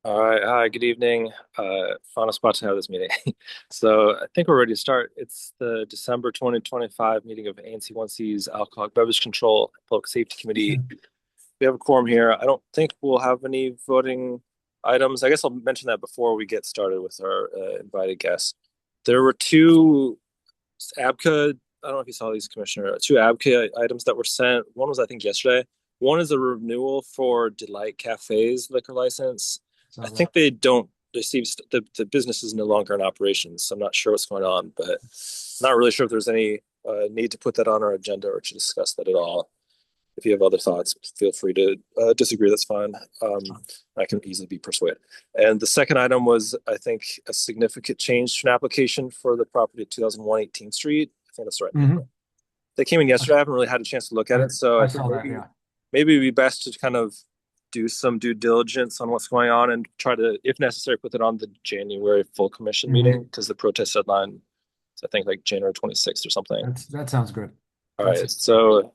All right. Hi, good evening. Final spot to have this meeting. So I think we're ready to start. It's the December 2025 meeting of ANC 1C's Alcoholic Beverage Control Public Safety Committee. We have a quorum here. I don't think we'll have any voting items. I guess I'll mention that before we get started with our invited guests. There were two ABCA, I don't know if you saw these, Commissioner, two ABCA items that were sent. One was, I think, yesterday. One is a renewal for Delight Cafe's liquor license. I So that think they don't receive, the business is no longer in operation, so I'm not sure what's going on, but not really sure if there's any need to put that on our agenda or to discuss that at all. If you have other thoughts, feel free to disagree. That's fine. I can easily be persuaded. And the second item was, I think, a significant change to an application for the property at 2001 18th Street. I think that's the right name. hmm They came in I, yesterday. I haven't really had a chance to look at I it, so I I think saw that. Yeah. maybe it'd be best to kind of do some due diligence on what's going on and try to, if necessary, put it on the January full commission meeting hmm because the protest deadline is, I think, like January 26th or something. That sounds good. All That's right. So,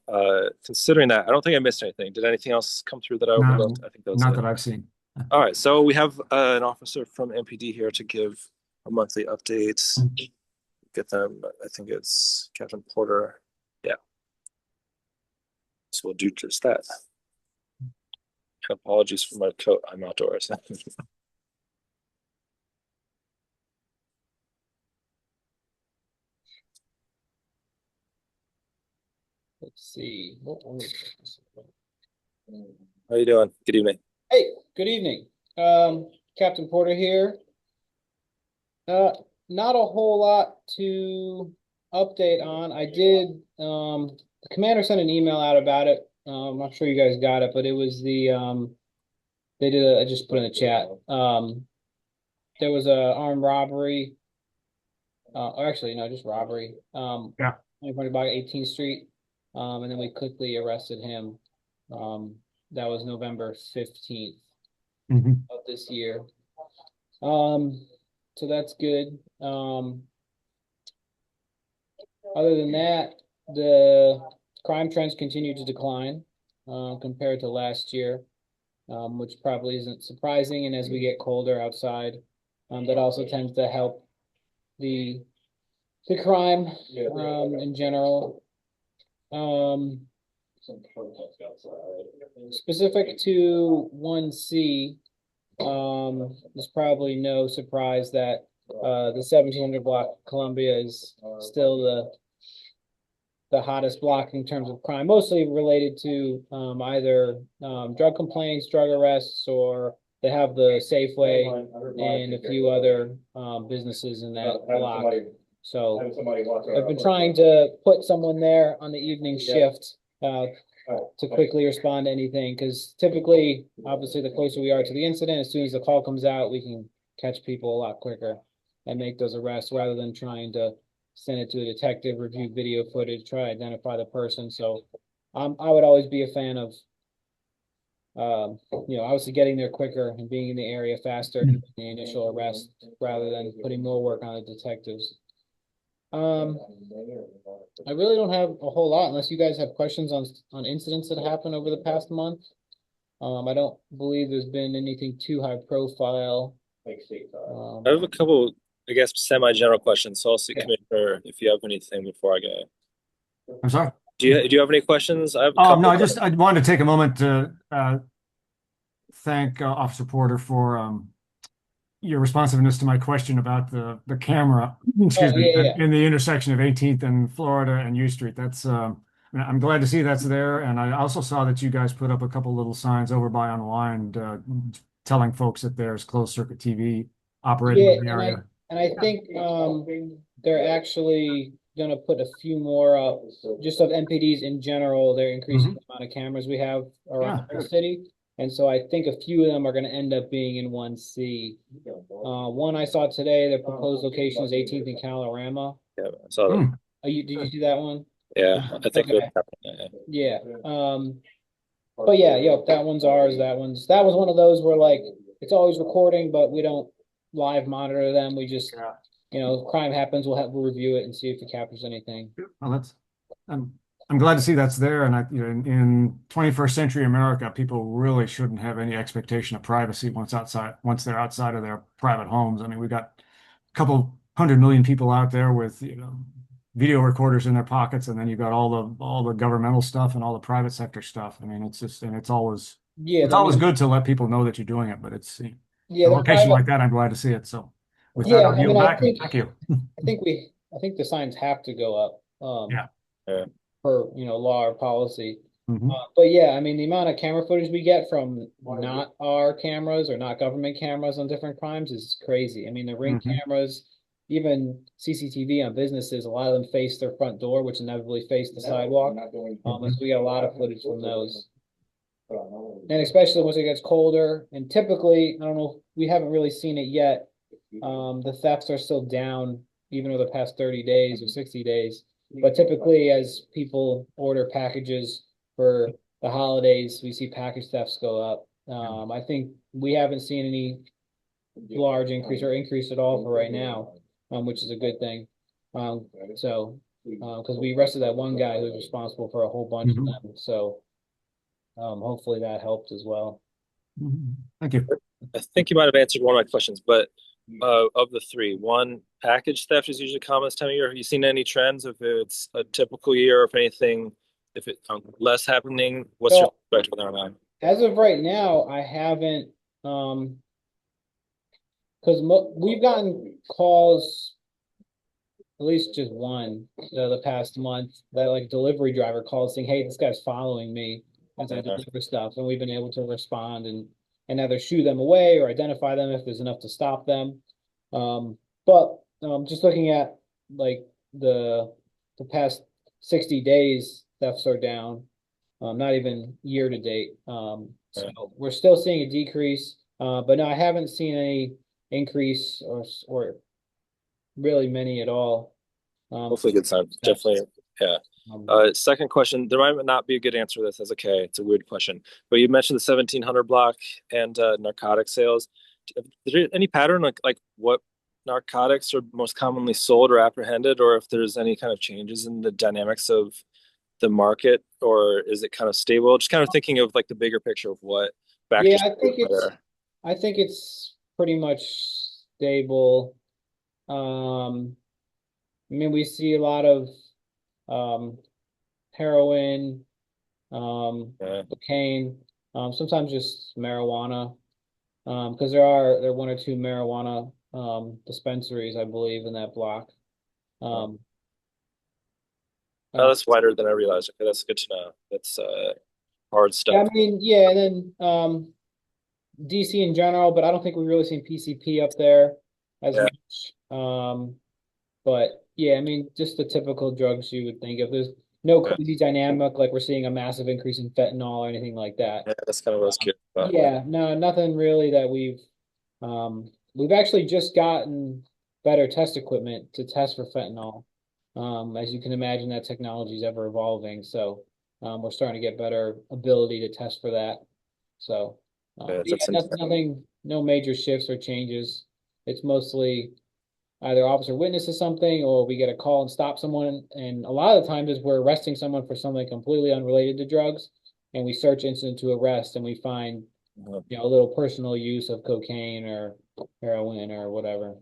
considering that, I don't think I missed anything. Did anything else come through that I not overlooked? I think that was not it. that I've seen. All right. So we have an officer from MPD here to give a monthly update. Get them. I think it's Captain Porter. Yeah. So we'll do just that. Apologies for my coat. I'm outdoors. Let's see. How you doing? Good evening. Hey, good evening. Captain Porter here. Uh, Not a whole lot to update on. The commander sent an email out about it. I'm not sure you guys got it, but it was I just put in the chat. There was a armed robbery, or actually, no, just robbery, Yeah. in front of 18th Street. And then we quickly arrested him. Um, that was November 15th hmm of this year. Um, so that's good. Other than that, the crime trends continue to decline compared to last year, which probably isn't surprising. And as we get colder outside, that also tends to help the the crime in general. Um, Specific to 1C, there's probably no surprise that the 1700 block Columbia is still the hottest block in terms of crime, mostly related to either drug complaints, drug arrests, or they have the Safeway and a few other businesses in that block. So I've been trying to put someone there on the evening shift to quickly respond to anything because typically, obviously, the closer we are to the incident, as soon as the call comes out, we can catch people a lot quicker and make those arrests rather than trying to send it to a detective, review video footage, try to identify the person. So I would always be a fan of, obviously getting there quicker and being in the area faster and the initial arrest rather than putting more work on the detectives. Um, I really don't have a whole lot unless you guys have questions on incidents that happened over the past month. I don't believe there's been anything too high profile. I have a Um, couple, I guess, semi-general questions. So I'll see, yeah. Commissioner, if you have anything before I go. I'm sorry. Do you have any questions? I have a couple. No, I wanted to take a moment to thank Officer Porter for your responsiveness to my question about the camera, Oh, excuse me, yeah, yeah. in the intersection of 18th and Florida and U Street. I'm glad to see that's there, and I also saw that you guys put up a couple little signs over by Unwind, telling folks that there's closed circuit TV operating Yeah, in the area. and I Yeah. think they're actually gonna put a few more up just of MPDs in general. They're increasing hmm the amount of cameras we have around Yeah. the city. And so I think a few of them are gonna end up being in 1C. One I saw today, the proposed location is 18th and Calorama. Yeah, I saw that. Mm. Did you see that one? Yeah, I think Okay. yeah. Yeah. But yeah, that one's ours. That was one of those where like it's always recording, but we don't live monitor them. We just, Yeah. crime happens, we'll review it and see if it captures anything. Well, that's I'm I'm glad to see that's there. And in 21st century America, people really shouldn't have any expectation of privacy once they're outside of their private homes. I mean, we've got a couple 100 million people out there with, video recorders in their pockets, and then you've got all the governmental stuff and all the private sector stuff. I mean, it's just, and Yeah, it's always good to let people know that you're doing it, but it's yeah, a the location private. like that, I'm glad to see it. So with that, Yeah, I'll I mean, yield back and thank you. I think the signs have to go up, Yeah. Yeah. per, law or policy. Hmm. But yeah, I mean, the amount of camera footage we get from not our cameras or not government cameras on different crimes is crazy. I mean, the ring Hmm. cameras, even CCTV on businesses, a lot of them face their front door, which inevitably face the sidewalk. Hmm. So we got a lot of footage from those. And especially once it gets colder, and typically, I don't know, we haven't really seen it yet. The thefts are still down even over the past 30 days or 60 days. But typically, as people order packages for the holidays, we see package thefts go up. I think we haven't seen any large increase or increase at all for right now, which is a good thing. Because we arrested that one guy who was responsible for a whole bunch of Hmm. them. So hopefully that helped as well. Hmm. Thank you. I think you might have answered one of my questions, but of the three, one, package theft is usually common this time of year. Have you seen any trends if it's a typical year, or if anything, if it's less happening? What's your So perspective on that? as of right now, I haven't, because we've gotten calls, at least just one, the past month, that like delivery driver called saying, "Hey, this guy's following me as I Yeah. deliver stuff," and we've been able to respond and either shoo them away or identify them if there's enough to stop them. But just looking at like the the past 60 days, thefts are down. Not even year to date. So Yeah. we're still seeing a decrease, but no, I haven't seen any increase or really many at all. Hopefully, good sign. Thefts. Definitely. Yeah. Um, Second question. There might not be a good answer to this. That's okay. It's a weird question. But you mentioned the 1700 block and narcotic sales. Is there any pattern like what narcotics are most commonly sold or apprehended, or if there's any kind of changes in the dynamics of the market, or is it kind of stable? Just kind of thinking of like the bigger picture of what yeah, factors are there. I think it's pretty much stable. I mean, we see a lot of um, heroin, Yeah. cocaine, sometimes just marijuana. Because there are one or two marijuana dispensaries, I believe, in that block. Um, Oh, uh, that's wider than I realized. Okay, that's good to know. That's hard yeah, stuff. I mean, yeah, and then DC in general, but I don't think we've really seen PCP up there as Yeah. much. But yeah, I mean, just the typical drugs you would think of. There's no Yeah. crazy dynamic like we're seeing a massive increase in fentanyl or anything like that. Yeah, that's kind of what I was curious about. Yeah, no, nothing really that we've actually just gotten better test equipment to test for fentanyl. As you can imagine, that technology is ever evolving, so we're starting to get better ability to test for that. So, Yeah, yeah, that's nothing, no major shifts or changes. It's mostly either officer witnesses something or we get a call and stop someone. And a lot of the times is we're arresting someone for something completely unrelated to drugs, and we search incident to arrest and we find a little personal use of cocaine or heroin or whatever.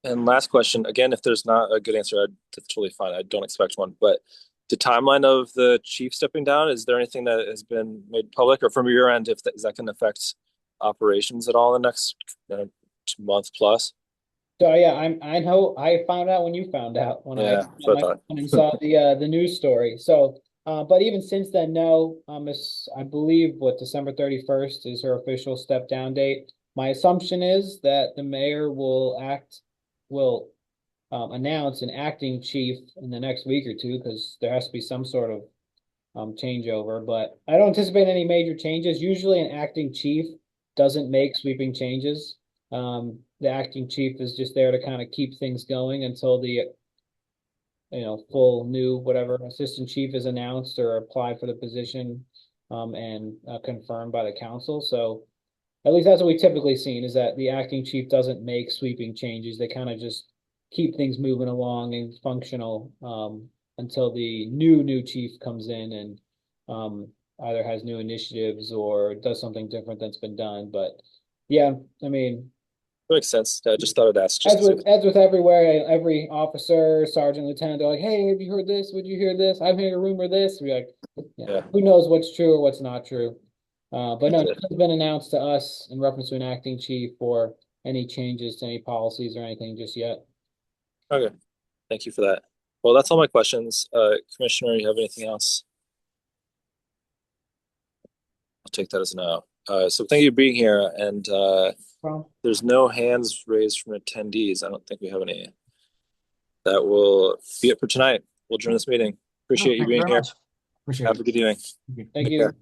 And last question, again, if there's not a good answer, that's totally fine. I don't expect one. But the timeline of the chief stepping down, is there anything that has been made public, or from your end, if that, is that going to affect operations at all in the next month plus? So yeah, I know I found out when you found out when I Yeah, turned that's on what my I thought. phone and saw the news story. So, but even since then, no. I believe what December 31st is her official step down date. My assumption is that the mayor will announce an acting chief in the next week or two because there has to be some sort of changeover. But I don't anticipate any major changes. Usually, an acting chief doesn't make sweeping changes. The acting chief is just there to kind of keep things going until the full new whatever assistant chief is announced or applied for the position and confirmed by the council. So at least that's what we typically seen is that the acting chief doesn't make sweeping changes. They kind of just keep things moving along and functional until the new chief comes in and either has new initiatives or does something different that's been done. But yeah, I mean, Makes sense. I just thought I'd ask just as with everywhere, every officer, sergeant, lieutenant, they're like, "Hey, have you heard this? Would you hear this? I'm hearing a rumor this." We're like, yeah. who knows what's true or what's not true? But no, That's it. nothing's been announced to us in reference to an acting chief or any changes to any policies or anything just yet. Okay. Thank you for that. Well, that's all my questions. Commissioner, you have anything else? I'll take that as a no. So thank you for being here. And there's no hands raised from attendees. I don't think we have any. That will be it for tonight. We'll adjourn this meeting. Appreciate you Thank you being very here. much. Appreciate Have it. a good evening. Thank Take you. care.